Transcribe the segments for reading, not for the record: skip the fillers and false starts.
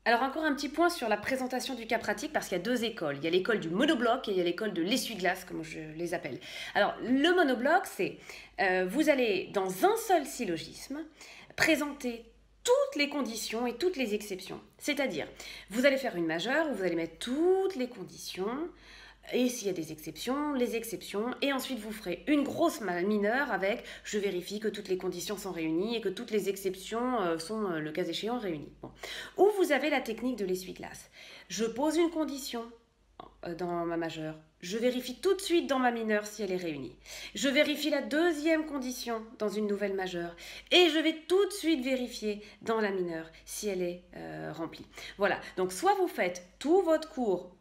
Alors encore un petit point sur la présentation du cas pratique parce qu'il y a deux écoles. Il y a l'école du monobloc et il y a l'école de l'essuie-glace, comme je les appelle. Alors le monobloc, c'est vous allez dans un seul syllogisme présenter toutes les conditions et toutes les exceptions. C'est-à-dire, vous allez faire une majeure où vous allez mettre toutes les conditions, et s'il y a des exceptions, les exceptions, et ensuite vous ferez une grosse mineure avec je vérifie que toutes les conditions sont réunies et que toutes les exceptions sont, le cas échéant, réunies. Bon. Ou vous avez la technique de l'essuie-glace. Je pose une condition dans ma majeure. Je vérifie tout de suite dans ma mineure si elle est réunie. Je vérifie la deuxième condition dans une nouvelle majeure. Et je vais tout de suite vérifier dans la mineure si elle est remplie. Voilà, donc soit vous faites tout votre cours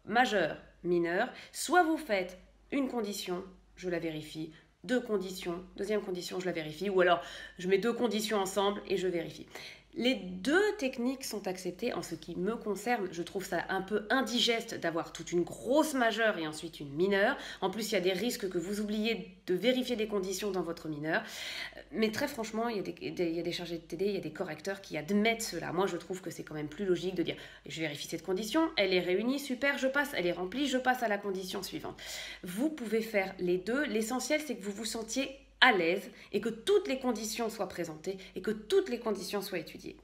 majeur, mineur, soit vous faites une condition, je la vérifie, deux conditions, deuxième condition, je la vérifie, ou alors je mets deux conditions ensemble et je vérifie. Les deux techniques sont acceptées en ce qui me concerne. Je trouve ça un peu indigeste d'avoir toute une grosse majeure et ensuite une mineure. En plus, il y a des risques que vous oubliez de vérifier des conditions dans votre mineure. Mais très franchement, il y a des chargés de TD, il y a des correcteurs qui admettent cela. Moi, je trouve que c'est quand même plus logique de dire je vérifie cette condition, elle est réunie, super, je passe, elle est remplie, je passe à la condition suivante. Vous pouvez faire les deux. L'essentiel, c'est que vous vous sentiez à l'aise et que toutes les conditions soient présentées et que toutes les conditions soient étudiées.